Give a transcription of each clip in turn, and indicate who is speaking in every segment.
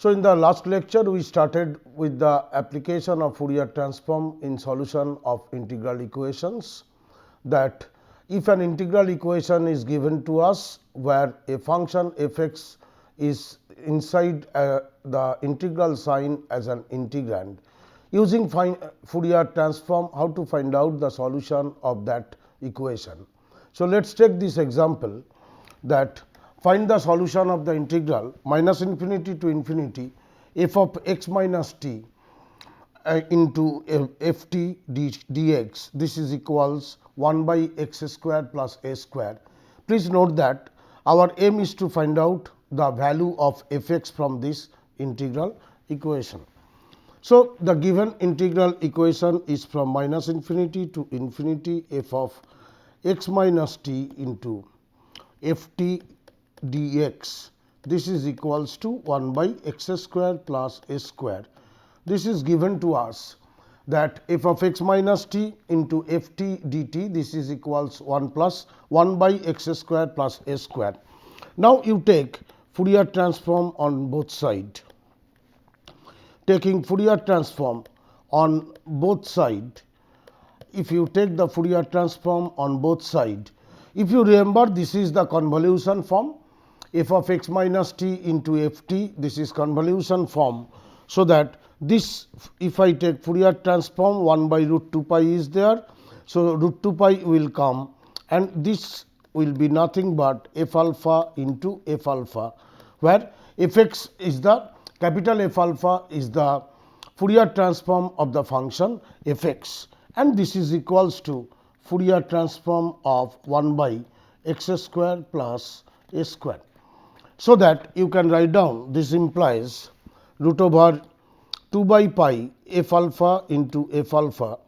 Speaker 1: So, in the last lecture we started with the application of Fourier transform in solution of integral equations, that if an integral equation is given to us where a function f x is inside the integral sign as an integrand, using Fourier transform how to find out the solution of that equation. So, let us take this example, that find the solution of the integral minus infinity to infinity f of x minus t into f t dx. This is equals 1 by x square plus a square. Please note that our aim is to find out the value of f x from this integral equation. So, the given integral equation is from minus infinity to infinity f of x minus t into f t dx. This is equals to 1 by x square plus a square. This is given to us that f of x minus t into f t dt, this is equals 1 plus 1 by x square plus a square. Now, you take Fourier transform on both sides. Taking Fourier transform on both sides, if you take the Fourier transform on both sides, if you remember, this is the convolution form f of x minus t into f t, this is convolution form. So, that this, if I take Fourier transform, 1 by root 2 pi is there. So, root 2 pi will come and this will be nothing but f alpha into f alpha, where f x is the capital F alpha is the Fourier transform of the function f x, and this is equals to Fourier transform of 1 by x square plus a square. So, that you can write down, this implies root over 2 by pi f alpha into f alpha.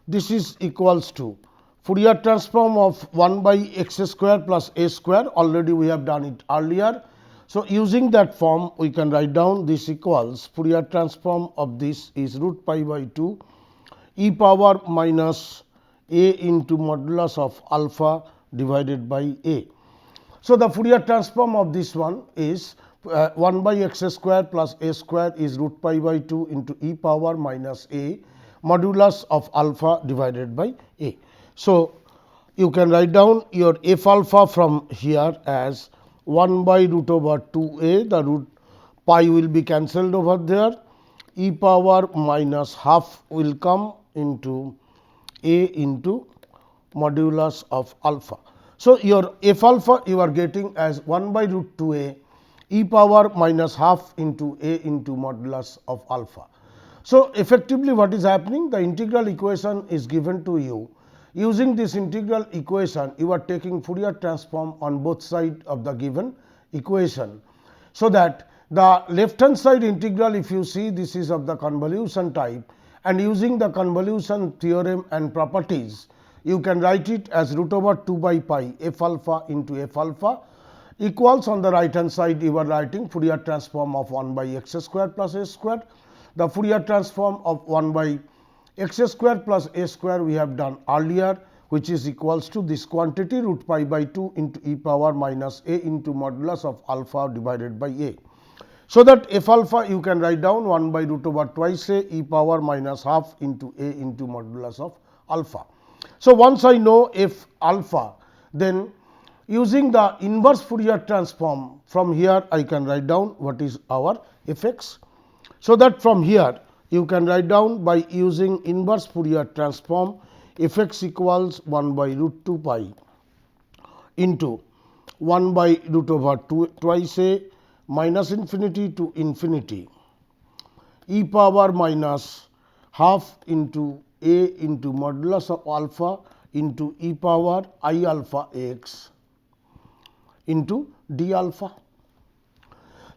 Speaker 1: This is equals to Fourier transform of 1 by x square plus a square, already we have done it earlier. So, using that form we can write down this equals Fourier transform of this is root pi by 2 e power minus a into modulus of alpha divided by a. So, the Fourier transform of this one is 1 by x square plus a square is root pi by 2 into e power minus a modulus of alpha divided by a. So, you can write down your f alpha from here as 1 by root over 2 a, the root pi will be cancelled over there, e power minus half will come into a into modulus of alpha. So, your f alpha you are getting as 1 by root 2 a e power minus half into a into modulus of alpha. So, effectively what is happening, the integral equation is given to you. Using this integral equation, you are taking Fourier transform on both sides of the given equation. So, that the left hand side integral, if you see, this is of the convolution type, and using the convolution theorem and properties, you can write it as root over 2 by pi f alpha into f alpha equals, on the right hand side you are writing Fourier transform of 1 by x square plus a square. The Fourier transform of 1 by x square plus a square we have done earlier, which is equals to this quantity root pi by 2 into e power minus a into modulus of alpha divided by a. So, that f alpha you can write down 1 by root over twice a e power minus half into a into modulus of alpha. So, once I know f alpha, then using the inverse Fourier transform from here I can write down what is our f x. So, that from here you can write down by using inverse Fourier transform f x equals 1 by root 2 pi into 1 by root over 2 twice a minus infinity to infinity e power minus half into a into modulus of alpha into e power I alpha x into d alpha.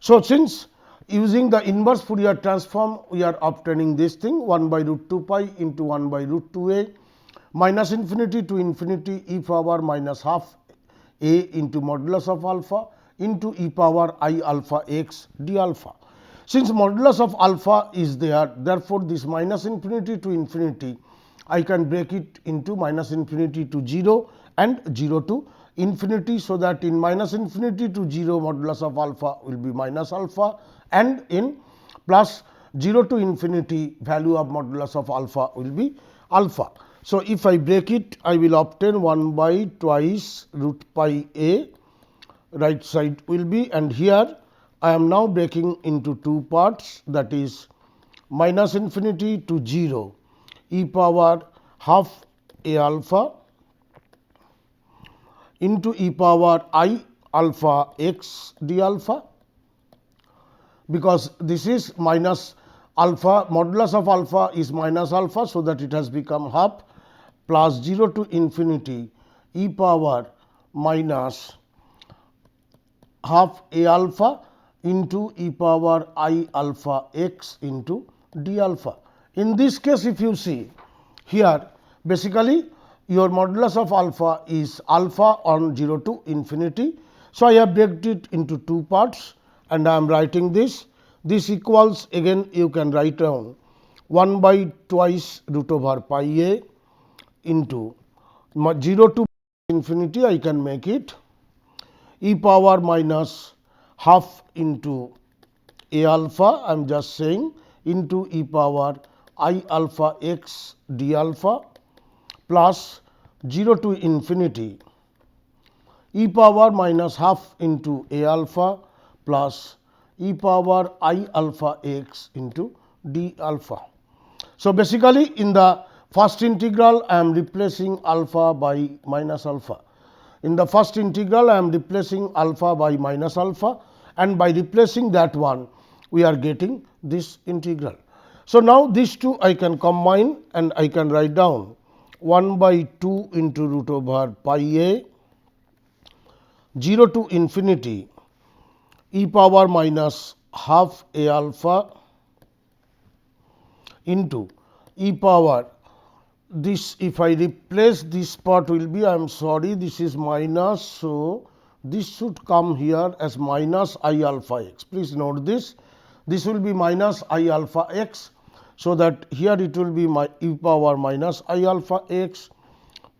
Speaker 1: So, since using the inverse Fourier transform we are obtaining this thing 1 by root 2 pi into 1 by root 2 a minus infinity to infinity e power minus half a into modulus of alpha into e power I alpha x d alpha. Since modulus of alpha is there, therefore, this minus infinity to infinity I can break it into minus infinity to 0 and 0 to infinity, so that in minus infinity to 0 modulus of alpha will be minus alpha, and in plus 0 to infinity value of modulus of alpha will be alpha. So, if I break it, I will obtain 1 by twice root pi a, right side will be, and here I am now breaking into two parts, that is minus infinity to 0 e power half a alpha into e power I alpha x d alpha, because this is minus alpha, modulus of alpha is minus alpha. So, that it has become half plus 0 to infinity e power minus half a alpha into e power I alpha x into d alpha. In this case, if you see here, basically your modulus of alpha is alpha on 0 to infinity. So, I have breaked it into two parts, and I am writing this. This equals, again you can write down 1 by twice root over pi a into 0 to infinity, I can make it e power minus half into a alpha, I am just saying, into e power I alpha x d alpha plus 0 to infinity e power minus half into a alpha plus e power I alpha x into d alpha. So, basically in the first integral I am replacing alpha by minus alpha. In the first integral I am replacing alpha by minus alpha, and by replacing that one we are getting this integral. So, now these two I can combine, and I can write down 1 by 2 into root over pi a 0 to infinity e power minus half a alpha into e power, this, if I replace this part will be, I am sorry, this is minus. So, this should come here as minus I alpha x. Please note this. This will be minus I alpha x. So, that here it will be my e power minus I alpha x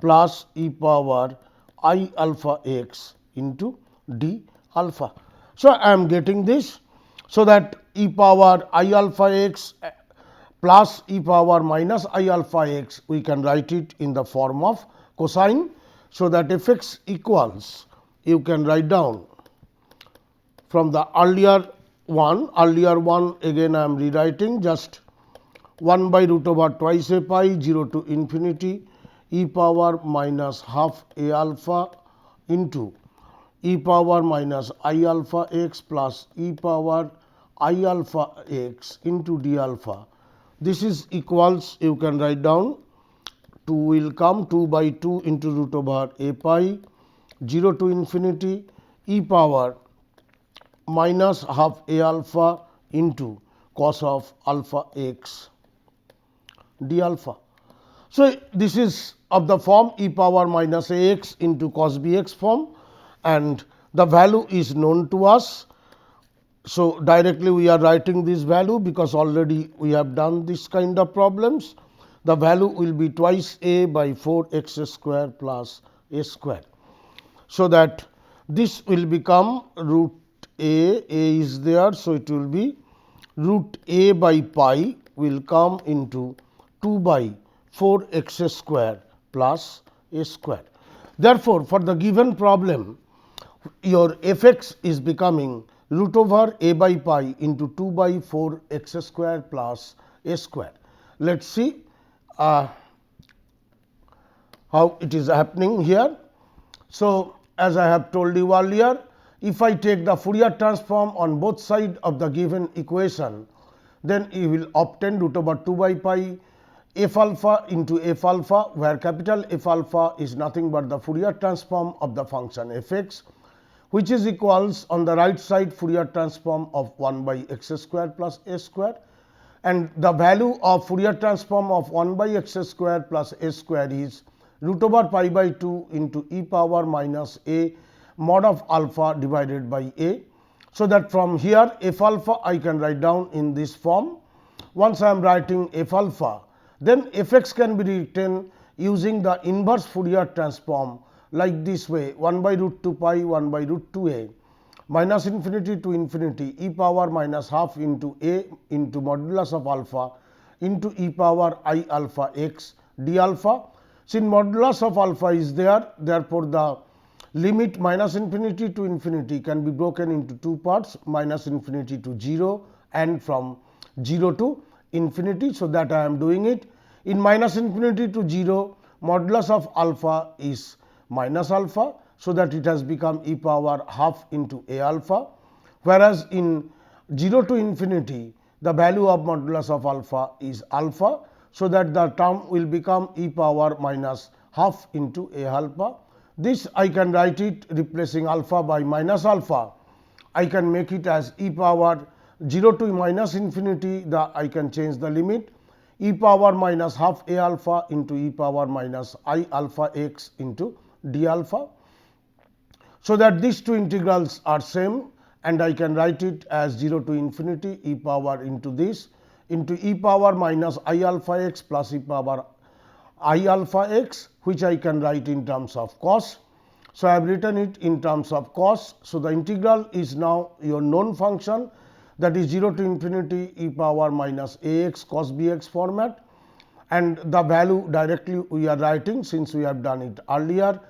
Speaker 1: plus e power I alpha x into d alpha. So, I am getting this. So, that e power I alpha x plus e power minus I alpha x, we can write it in the form of cosine. So, that f x equals, you can write down from the earlier one again I am rewriting, just 1 by root over twice a pi 0 to infinity e power minus half a alpha into e power minus I alpha x plus e power I alpha x into d alpha. This is equals, you can write down, 2 will come, 2 by 2 into root over a pi 0 to infinity e power minus half a alpha into cos of alpha x d alpha. So, this is of the form e power minus a x into cos b x form, and the value is known to us. So, directly we are writing this value, because already we have done this kind of problems. The value will be twice a by 4 x square plus a square. So, that this will become root a is there. So, it will be root a by pi will come into 2 by 4 x square plus a square. Therefore, for the given problem, your f x is becoming root over a by pi into 2 by 4 x square plus a square. Let us see how it is happening here. So, as I have told you earlier, if I take the Fourier transform on both sides of the given equation, then you will obtain root over 2 by pi f alpha into f alpha, where capital F alpha is nothing but the Fourier transform of the function f x, which is equals on the right side Fourier transform of 1 by x square plus a square, and the value of Fourier transform of 1 by x square plus a square is root over pi by 2 into e power minus a mod of alpha divided by a. So, that from here f alpha I can write down in this form. Once I am writing f alpha, then f x can be written using the inverse Fourier transform like this way, 1 by root 2 pi 1 by root 2a minus infinity to infinity e power minus half into a into modulus of alpha into e power I alpha x d alpha. Since modulus of alpha is there, therefore, the limit minus infinity to infinity can be broken into two parts, minus infinity to 0 and from 0 to infinity. So, that I am doing it. In minus infinity to 0, modulus of alpha is minus alpha. So, that it has become e power half into a alpha, whereas in 0 to infinity the value of modulus of alpha is alpha. So, that the term will become e power minus half into a alpha. This I can write it replacing alpha by minus alpha. I can make it as e power 0 to minus infinity, I can change the limit e power minus half a alpha into e power minus I alpha x into d alpha. So, that these two integrals are same, and I can write it as 0 to infinity e power into this into e power minus I alpha x plus e power I alpha x, which I can write in terms of cos. So, I have written it in terms of cos. So, the integral is now your known function, that is 0 to infinity e power minus a x cos b x format, and the value directly we are writing, since we have done it earlier.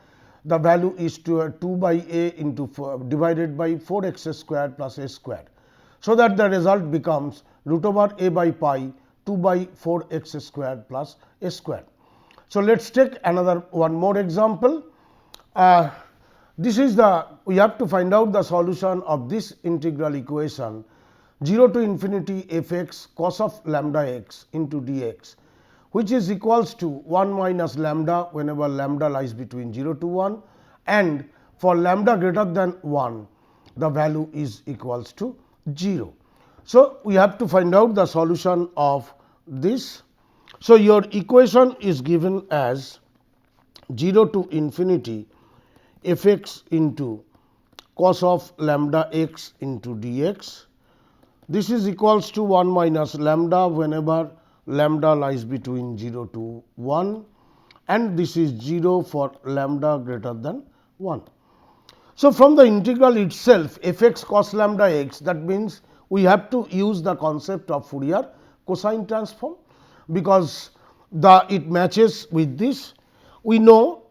Speaker 1: The value is 2 by a into 4 divided by 4 x square plus a square. So, that the result becomes root over a by pi 2 by 4 x square plus a square. So, let us take another one more example. This is we have to find out the solution of this integral equation 0 to infinity f x cos of lambda x into dx, which is equals to 1 minus lambda whenever lambda lies between 0 to 1, and for lambda greater than 1 the value is equals to 0. So, we have to find out the solution of this. So, your equation is given as 0 to infinity f x into cos of lambda x into dx. This is equals to 1 minus lambda whenever lambda lies between 0 to 1, and this is 0 for lambda greater than 1. So, from the integral itself f x cos lambda x, that means we have to use the concept of Fourier cosine transform, because it matches with this. We know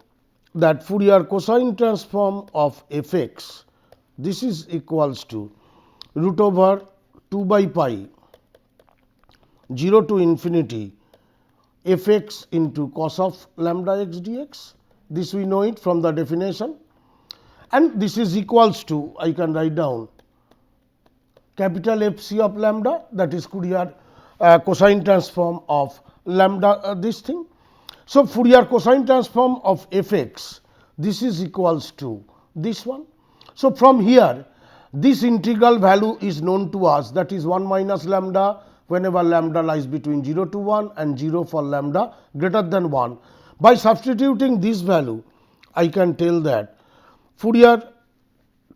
Speaker 1: that Fourier cosine transform of f x, this is equals to root over 2 by pi 0 to infinity f x into cos of lambda x dx. This we know it from the definition, and this is equals to, I can write down capital F c of lambda, that is Fourier cosine transform of lambda this thing. So, Fourier cosine transform of f x, this is equals to this one. So, from here this integral value is known to us, that is 1 minus lambda whenever lambda lies between 0 to 1 and 0 for lambda greater than 1. By substituting this value, I can tell that Fourier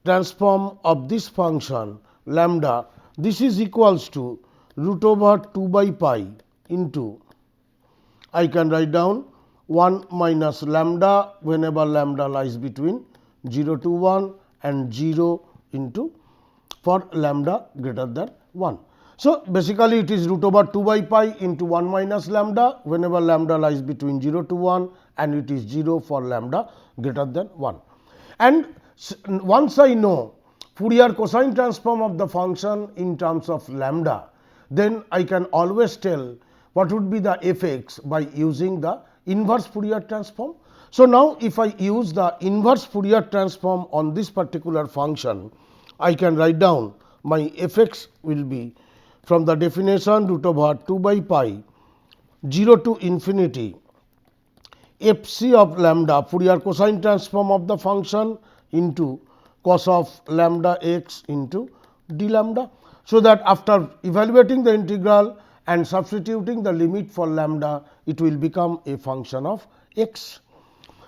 Speaker 1: transform of this function lambda, this is equals to root over 2 by pi into, I can write down 1 minus lambda whenever lambda lies between 0 to 1 and 0 into for lambda greater than 1. So, basically it is root over 2 by pi into 1 minus lambda whenever lambda lies between 0 to 1 and it is 0 for lambda greater than 1. And once I know Fourier cosine transform of the function in terms of lambda, then I can always tell what would be the f x by using the inverse Fourier transform. So, now if I use the inverse Fourier transform on this particular function, I can write down my f x will be from the definition root over 2 by pi 0 to infinity f c of lambda Fourier cosine transform of the function into cos of lambda x into d lambda. So, that after evaluating the integral and substituting the limit for lambda, it will become a function of x.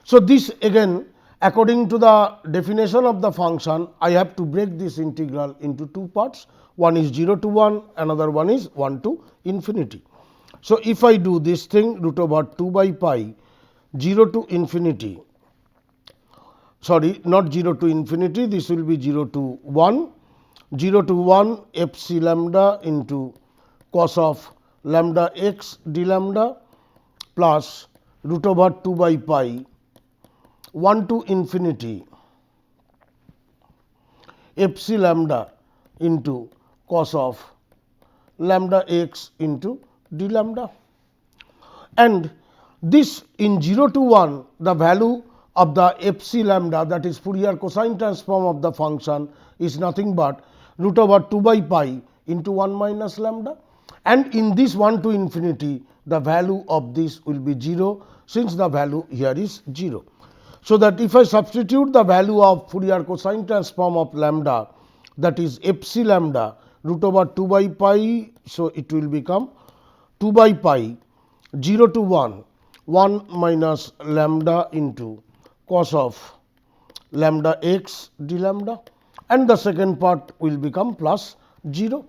Speaker 1: So, this again according to the definition of the function, I have to break this integral into two parts. One is 0 to 1, another one is 1 to infinity. So, if I do this thing root over 2 by pi 0 to infinity sorry, not 0 to infinity, this will be 0 to 1, 0 to 1 f c lambda into cos of lambda x d lambda plus root over 2 by pi 1 to infinity f c lambda into cos of lambda x into d lambda. And this in 0 to 1, the value of the f c lambda, that is Fourier cosine transform of the function, is nothing but root over 2 by pi into 1 minus lambda, and in this 1 to infinity the value of this will be 0, since the value here is 0. So, that if I substitute the value of Fourier cosine transform of lambda, that is f c lambda root over 2 by pi, so it will become 2 by pi 0 to 1 1 minus lambda into cos of lambda x d lambda, and the second part will become plus 0.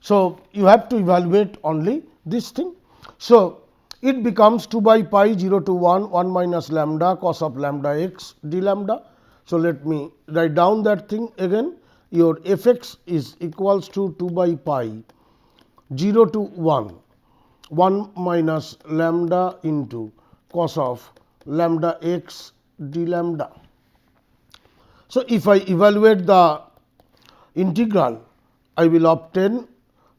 Speaker 1: So, you have to evaluate only this thing. So, it becomes 2 by pi 0 to 1 1 minus lambda cos of lambda x d lambda. So, let me write down that thing again. Your f x is equals to 2 by pi 0 to 1 1 minus lambda into cos of lambda x d lambda. So, if I evaluate the integral, I will obtain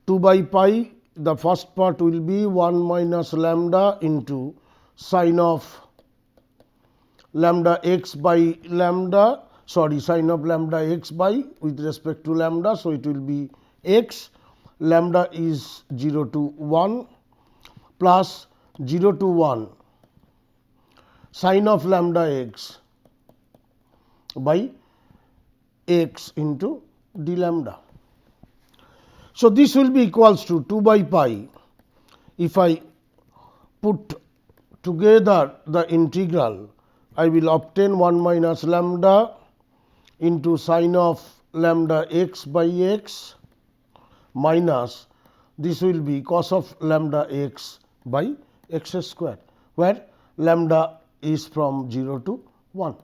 Speaker 1: 2 by pi, the first part will be 1 minus lambda into sine of lambda x by lambda, sorry, sine of lambda x by with respect to lambda. So, it will be x, lambda is 0 to 1 plus 0 to 1 sine of lambda x by x into d lambda. So, this will be equals to 2 by pi. If I put together the integral, I will obtain 1 minus lambda into sine of lambda x by x minus this will be cos of lambda x by x square, where lambda is from 0 to 1.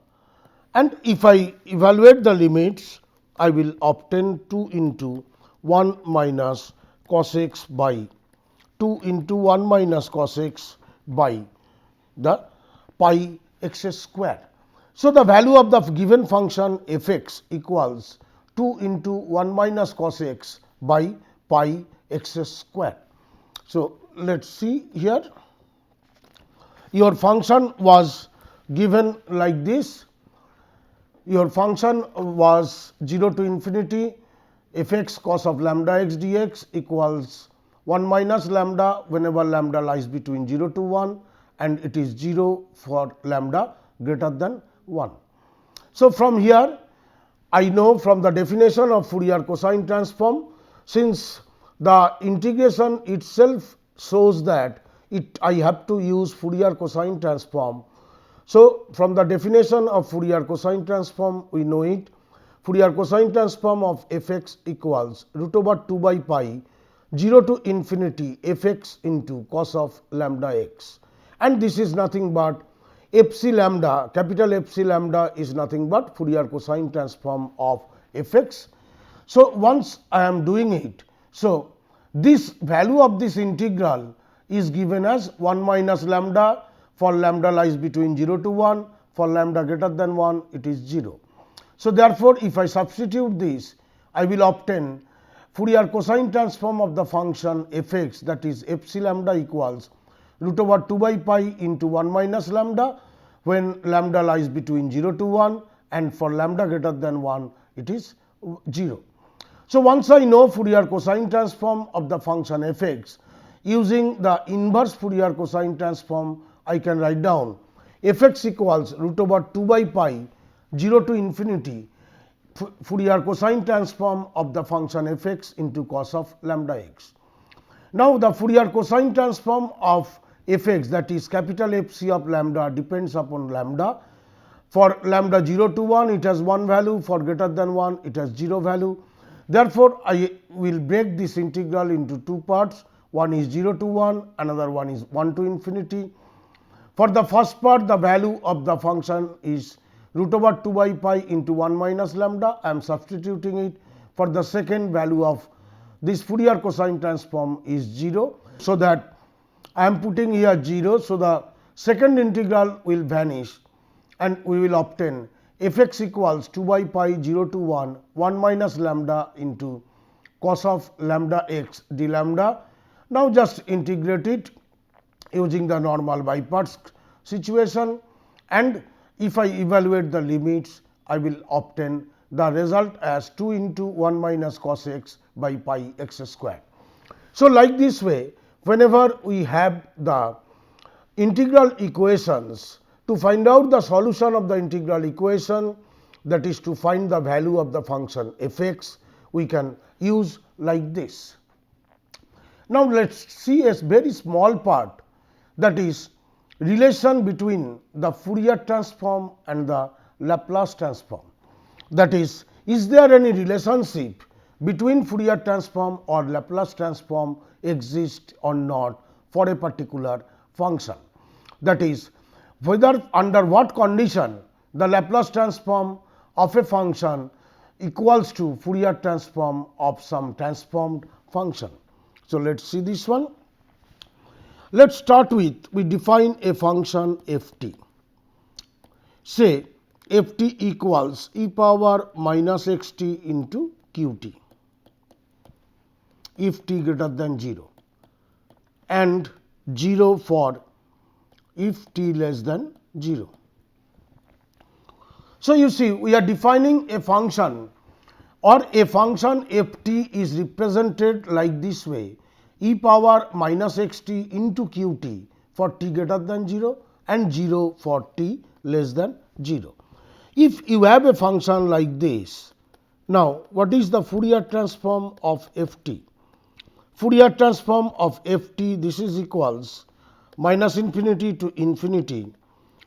Speaker 1: And if I evaluate the limits, I will obtain 2 into 1 minus cos x by 2 into 1 minus cos x by the pi x square. So, the value of the given function f x equals 2 into 1 minus cos x by pi x square. So, let us see here. Your function was given like this. Your function was 0 to infinity f x cos of lambda x dx equals 1 minus lambda whenever lambda lies between 0 to 1, and it is 0 for lambda greater than 1. So, from here I know from the definition of Fourier cosine transform, since the integration itself shows that I have to use Fourier cosine transform. So, from the definition of Fourier cosine transform, we know it. Fourier cosine transform of f x equals root over 2 by pi 0 to infinity f x into cos of lambda x, and this is nothing but f c lambda, capital F c lambda is nothing but Fourier cosine transform of f x. So, once I am doing it, so this value of this integral is given as 1 minus lambda for lambda lies between 0 to 1, for lambda greater than 1 it is 0. So, therefore, if I substitute this, I will obtain Fourier cosine transform of the function f x, that is f c lambda equals root over 2 by pi into 1 minus lambda when lambda lies between 0 to 1, and for lambda greater than 1 it is 0. So, once I know Fourier cosine transform of the function f x, using the inverse Fourier cosine transform, I can write down f x equals root over 2 by pi 0 to infinity Fourier cosine transform of the function f x into cos of lambda x. Now, the Fourier cosine transform of f x, that is capital F c of lambda, depends upon lambda. For lambda 0 to 1 it has 1 value, for greater than 1 it has 0 value. Therefore, I will break this integral into two parts, one is 0 to 1, another one is 1 to infinity. For the first part, the value of the function is root over 2 by pi into 1 minus lambda. I am substituting it for the second value of this Fourier cosine transform is 0. So that I am putting here 0. So the second integral will vanish and we will obtain f(x) equals 2 by pi 0 to 1 minus lambda into cos of lambda x d lambda. Now just integrate it using the normal by parts situation, and if I evaluate the limits, I will obtain the result as 2 into 1 minus cos x by pi x square. So like this way, whenever we have the integral equations, to find out the solution of the integral equation, that is to find the value of the function f(x), we can use like this. Now let us see a very small part, that is relation between the Fourier transform and the Laplace transform. That is there any relationship between Fourier transform or Laplace transform exist or not for a particular function. That is, whether under what condition the Laplace transform of a function equals to Fourier transform of some transformed function. So let us see this one. Let us start with, we define a function f t. Say f t equals e power minus x t into q t if t greater than 0 and 0 for if t less than 0. So you see, we are defining a function, or a function f t is represented like this way, e power minus x t into q t for t greater than 0 and 0 for t less than 0. If you have a function like this, now what is the Fourier transform of f t? Fourier transform of f t, this is equals minus infinity to infinity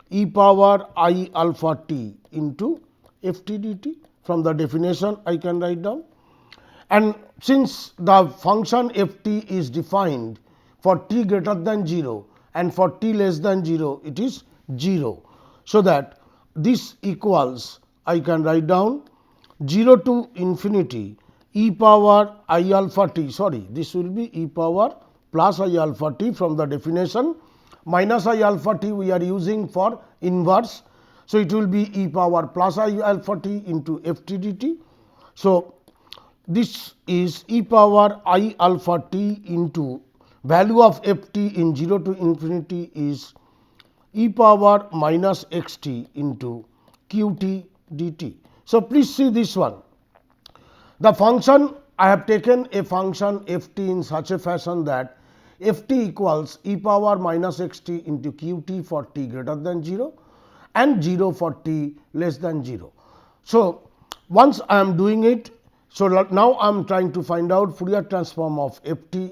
Speaker 1: e power I alpha t into f t dt. From the definition I can write down, and since the function f t is defined for t greater than 0 and for t less than 0 it is 0. So that this equals, I can write down 0 to infinity e power I alpha t, sorry, this will be e power plus I alpha t. From the definition, minus I alpha t we are using for inverse. So it will be e power plus I alpha t into f t dt. So this is e power I alpha t into value of f t in 0 to infinity is e power minus x t into q t dt. So please see this one. The function, I have taken a function f t in such a fashion that f t equals e power minus x t into q t for t greater than 0 and 0 for t less than 0. So once I am doing it, so now I am trying to find out Fourier transform of f t.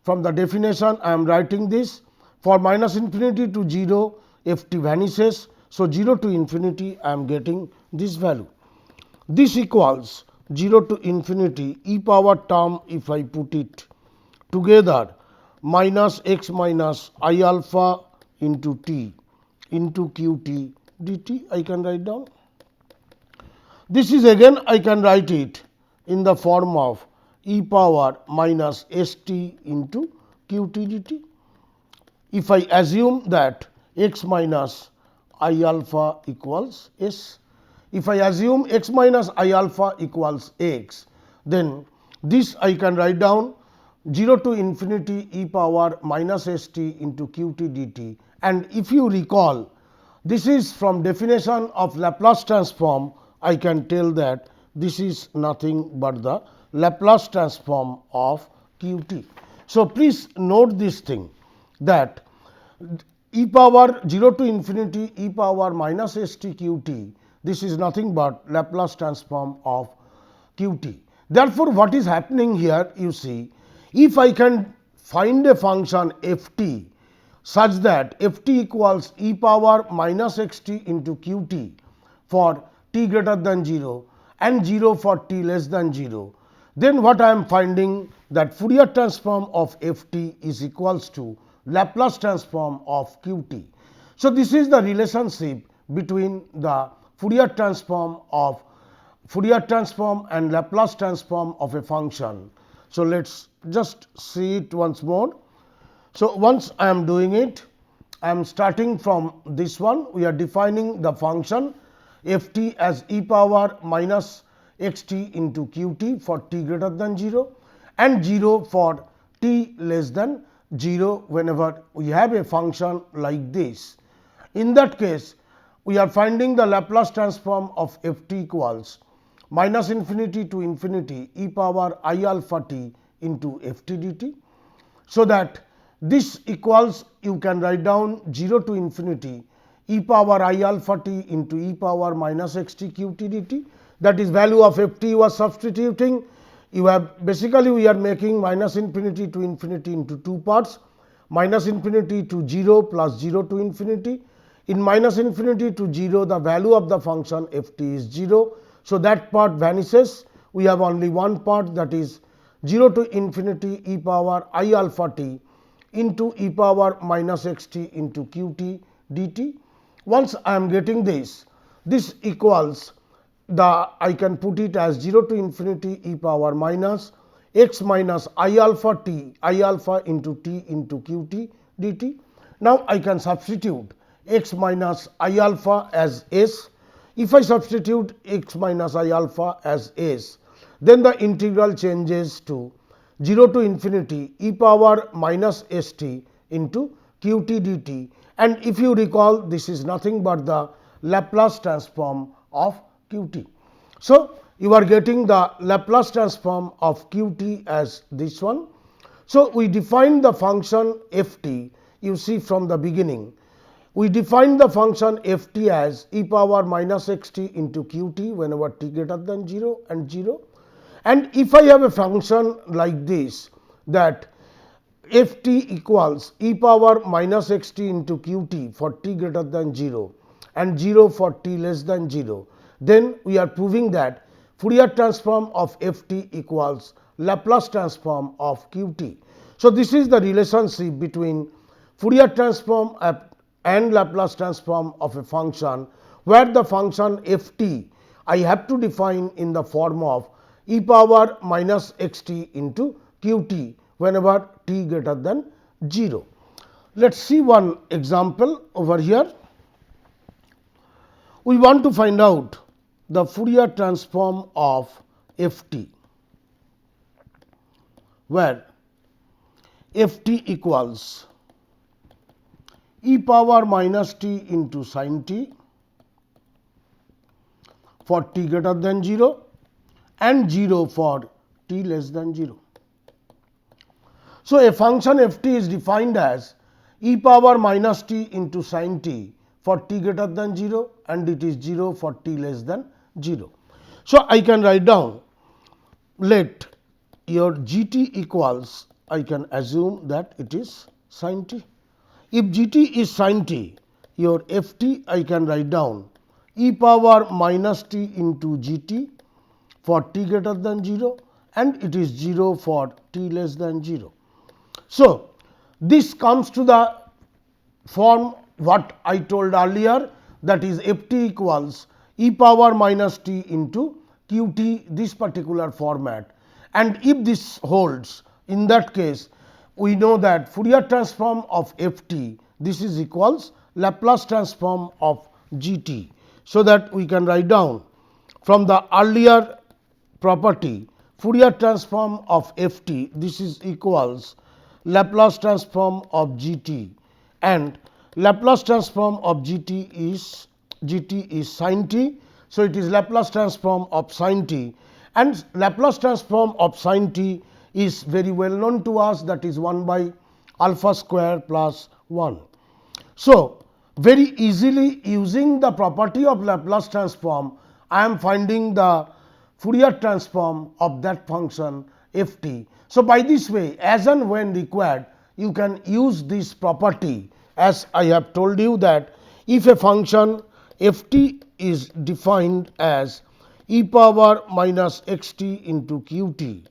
Speaker 1: From the definition I am writing this, for minus infinity to 0 f t vanishes. So 0 to infinity I am getting this value. This equals 0 to infinity e power term, if I put it together, minus x minus I alpha into t into q t dt I can write down. This is again I can write it in the form of e power minus s t into q t dt. If I assume that x minus I alpha equals s, if I assume x minus I alpha equals x, then this I can write down 0 to infinity e power minus s t into q t dt. And if you recall, this is from definition of Laplace transform, I can tell that this is nothing but the Laplace transform of q t. So please note this thing, that e power 0 to infinity e power minus s t q t, this is nothing but Laplace transform of q t. Therefore, what is happening here, you see, if I can find a function f t such that f t equals e power minus x t into q t for t greater than 0 and 0 for t less than 0, then what I am finding, that Fourier transform of f t is equals to Laplace transform of q t. So this is the relationship between the Fourier transform and Laplace transform of a function. So, let us just see it once more. So, once I am doing it, I am starting from this one. We are defining the function f t as e power minus x t into q t for t greater than 0 and 0 for t less than 0 whenever we have a function like this. In that case, we are finding the Laplace transform of f t equals minus infinity to infinity e power I alpha t into f t dt. So, that this equals, you can write down 0 to infinity e power I alpha t into e power minus x t q t dt, that is value of f t you are substituting. You have basically, we are making minus infinity to infinity into two parts, minus infinity to 0 plus 0 to infinity. In minus infinity to 0, the value of the function f t is 0. So, that part vanishes. We have only one part, that is 0 to infinity e power I alpha t into e power minus x t into q t dt. Once I am getting this equals I can put it as 0 to infinity e power minus x minus I alpha t, I alpha into t into q t dt. Now, I can substitute x minus I alpha as s. If I substitute x minus I alpha as s, then the integral changes to 0 to infinity e power minus s t into q t dt, and if you recall, this is nothing but the Laplace transform of q t. So, you are getting the Laplace transform of q t as this one. So, we define the function f t, you see from the beginning. We define the function f t as e power minus x t into q t whenever t greater than 0 and 0. And if I have a function like this, that f t equals e power minus x t into q t for t greater than 0 and 0 for t less than 0, then we are proving that Fourier transform of f t equals Laplace transform of q t. So, this is the relationship between Fourier transform and Laplace transform of a function, where the function f t I have to define in the form of e power minus x t into q t whenever t greater than 0. Let us see one example over here. We want to find out the Fourier transform of f t, where f t equals e power minus t into sin t for t greater than 0 and 0 for t less than 0. So, a function f t is defined as e power minus t into sin t for t greater than 0 and it is 0 for t less than 0. So, I can write down, let your g t equals, I can assume that it is sin t. If g t is sin t, your f t I can write down e power minus t into g t for t greater than 0 and it is 0 for t less than 0. So, this comes to the form what I told earlier, that is f t equals e power minus t into q t, this particular format. And if this holds, in that case we know that Fourier transform of f t, this is equals Laplace transform of g t. So, that we can write down from the earlier property Fourier transform of f t, this is equals Laplace transform of g t, and Laplace transform of g t is sin t. So, it is Laplace transform of sin t, and Laplace transform of sin t is very well known to us, that is 1 by alpha square plus 1. So, very easily using the property of Laplace transform, I am finding the Fourier transform of that function f t. So, by this way, as and when required, you can use this property, as I have told you that if a function f t is defined as e power minus x t into q t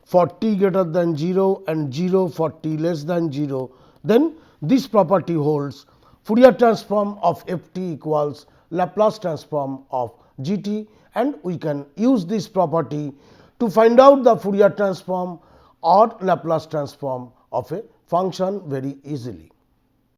Speaker 1: for t greater than 0 and 0 for t less than 0, then this property holds. Fourier transform of f t equals Laplace transform of GT, and we can use this property to find out the Fourier transform or Laplace transform of a function very easily.